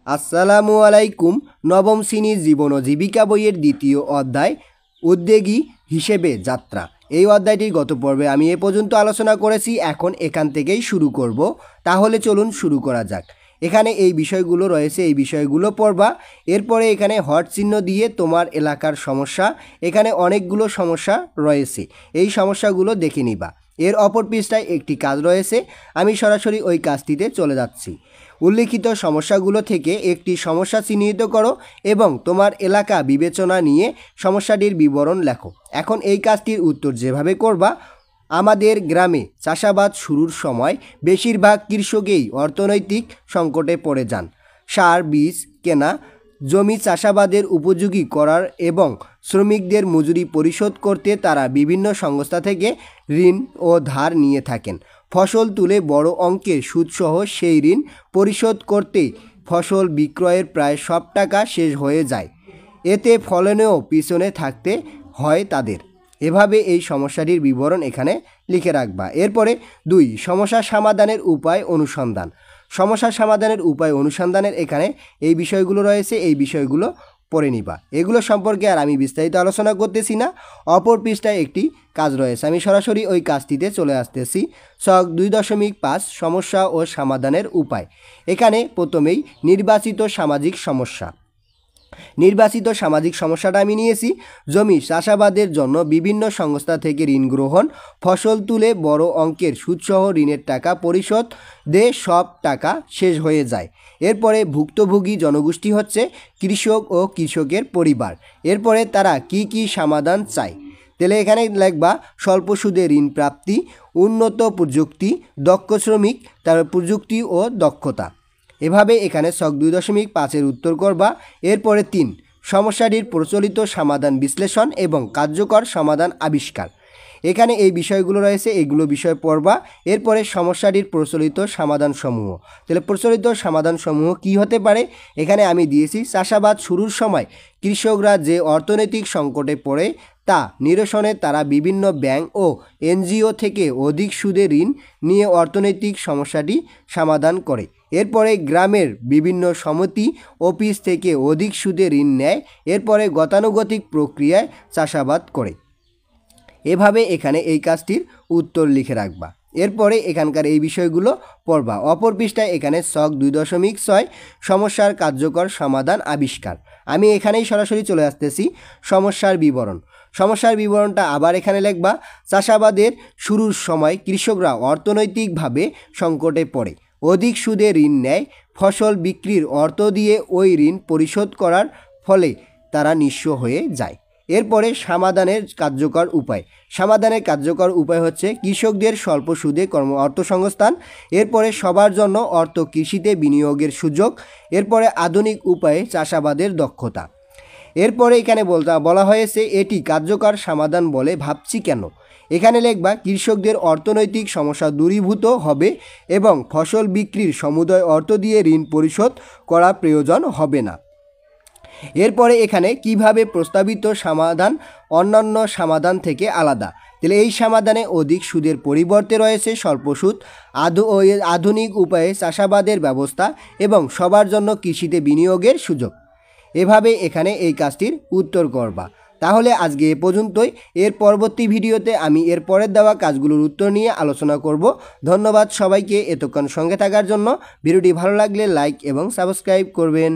আসসালামু আলাইকুম। নবম শ্রেণীর জীবন ও জীবিকা বইয়ের দ্বিতীয় অধ্যায় উদ্যোগী হিসেবে যাত্রা। এই অধ্যায়টির গত পর্বে আমি এ পর্যন্ত আলোচনা করেছি। এখন এখান থেকেই শুরু করব। তাহলে চলুন শুরু করা যাক। এখানে এই বিষয়গুলো রয়েছে, এই বিষয়গুলো পড়বা। এরপরে এখানে হট চিহ্ন দিয়ে তোমার এলাকার সমস্যা, এখানে অনেকগুলো সমস্যা রয়েছে, এই সমস্যাগুলো দেখে নিবা। এর অপর পৃষ্ঠায় একটি কাজ রয়েছে, আমি সরাসরি ওই কাজটিতে চলে যাচ্ছি। উল্লিখিত সমস্যাগুলো থেকে একটি সমস্যা চিহ্নিত করো এবং তোমার এলাকা বিবেচনা নিয়ে সমস্যাটির বিবরণ লেখো। এখন এই কাজটির উত্তর যেভাবে করবা, আমাদের গ্রামে চাষাবাদ শুরুর সময় বেশিরভাগ কৃষকই অর্থনৈতিক সংকটে পড়ে যান। সার বীজ কেনা, জমি চাষাবাদের উপযোগী করার এবং শ্রমিকদের মজুরি পরিশোধ করতে তারা বিভিন্ন সংস্থা থেকে ঋণ ও ধার নিয়ে থাকেন। ফসল তুলে বড় অঙ্কের সুদসহ সেই ঋণ পরিশোধ করতে ফসল বিক্রয়ের প্রায় সব টাকা শেষ হয়ে যায়। এতে ফলনেও পিছনে থাকতে হয় তাদের। এভাবে এই সমস্যাটির বিবরণ এখানে লিখে রাখবা। এরপরে 2, সমস্যা সমাধানের উপায় অনুসন্ধান। সমস্যা সমাধানের উপায় অনুসন্ধানের এখানে এই বিষয়গুলো রয়েছে, এই বিষয়গুলো পড়ে নিবা। এগুলো সম্পর্কে আর আমি বিস্তারিত আলোচনা করতেছি না। অপর পৃষ্ঠায় একটি কাজ রয়েছে, আমি সরাসরি ওই কাজটিতে চলে আসতেছি। ছক 2.5 সমস্যা ও সমাধানের উপায়। এখানে প্রথমেই নির্বাচিত সামাজিক সমস্যা। নির্বাচিত সামাজিক সমস্যাটা আমি নিয়েছি, জমি চাষাবাদের জন্য বিভিন্ন সংস্থা থেকে ঋণ গ্রহণ, ফসল তুলে বড় অঙ্কের সুদসহ ঋণের টাকা পরিশোধ দিয়ে সব টাকা শেষ হয়ে যায়। এরপরে ভুক্তভোগী জনগোষ্ঠী হচ্ছে কৃষক ও কৃষকের পরিবার। এরপরে তারা কি কি সমাধান চায়, তাহলে এখানে লিখবা স্বল্প সুদে ঋণ প্রাপ্তি, উন্নত প্রযুক্তি, দক্ষ শ্রমিক, তার প্রযুক্তি ও দক্ষতা। এভাবে এখানে ছক 2.5 উত্তর করবা। এরপরে 3, সমস্যাটির প্রচলিত সমাধান বিশ্লেষণ এবং কার্যকর সমাধান আবিষ্কার। এখানে এই বিষয়গুলো রয়েছে, এইগুলো বিষয় পড়বা। এরপরে সমস্যাটির প্রচলিত সমাধানসমূহ। তাহলে প্রচলিত সমাধানসমূহ কি হতে পারে, এখানে আমি দিয়েছি চাষাবাদ শুরুর সময় কৃষকরা যে অর্থনৈতিক সংকটে পড়ে তা নিরসনে তারা বিভিন্ন ব্যাংক ও এনজিও থেকে অধিক সুদে ঋণ নিয়ে অর্থনৈতিক সমস্যাটি সমাধান করে। এরপরে গ্রামের বিভিন্ন সমিতি অফিস থেকে অধিক সুদে ঋণ নেয়। এরপরে গতানুগতিক প্রক্রিয়ায় চাষাবাদ করে। এভাবে এখানে এই কাজটির উত্তর লিখে রাখবা। এরপরে এখানকার এই বিষয়গুলো পড়বা। অপর পৃষ্ঠায় এখানে ছক 2.6 সমস্যার কার্যকর সমাধান আবিষ্কার। আমি এখানেই সরাসরি চলে আসতেছি। সমস্যার বিবরণ। সমস্যার বিবরণটা আবার এখানে লিখবা। চাষাবাদের শুরুর সময় কৃষকরা অর্থনৈতিকভাবে সংকটে পড়ে, অধিক সুদে ঋণ নেয়, ফসল বিক্রির অর্থ দিয়ে ওই ঋণ পরিশোধ করার ফলে তারা নিঃস্ব হয়ে যায়। এরপরে সমাধানের কার্যকর উপায়। সমাধানের কার্যকর উপায় হচ্ছে কৃষকদের স্বল্প সুদে অর্থসংস্থান। এরপরে সবার জন্য অর্থ কৃষিতে বিনিয়োগের সুযোগ। এরপরে আধুনিক উপায়ে চাষাবাদের দক্ষতা। এরপরে এখানে বলা হয়েছে এটি কার্যকর সমাধান বলে ভাবছি কেন। এখানে লিখবা কৃষকদের অর্থনৈতিক সমস্যা দূরীভূত হবে এবং ফসল বিক্রির সমুদয় অর্থ দিয়ে ঋণ পরিশোধ করা প্রয়োজন হবে না। এরপরে এখানে কিভাবে প্রস্তাবিত সমাধান অন্যান্য সমাধান থেকে আলাদা। তাহলে এই সমাধানে অধিক সুদের পরিবর্তে রয়েছে স্বল্প সুদ, আধুনিক উপায়ে চাষাবাদের ব্যবস্থা এবং সবার জন্য কৃষিতে বিনিয়োগের সুযোগ। এভাবে এখানে এই কাজটির উত্তর করবা। তাহলে আজকে এ পর্যন্তই। এর পরবর্তী ভিডিওতে আমি এর পরের দেওয়া কাজগুলোর উত্তর নিয়ে আলোচনা করব। ধন্যবাদ সবাইকে এতক্ষণ সঙ্গে থাকার জন্য। ভিডিওটি ভালো লাগলে লাইক এবং সাবস্ক্রাইব করবেন।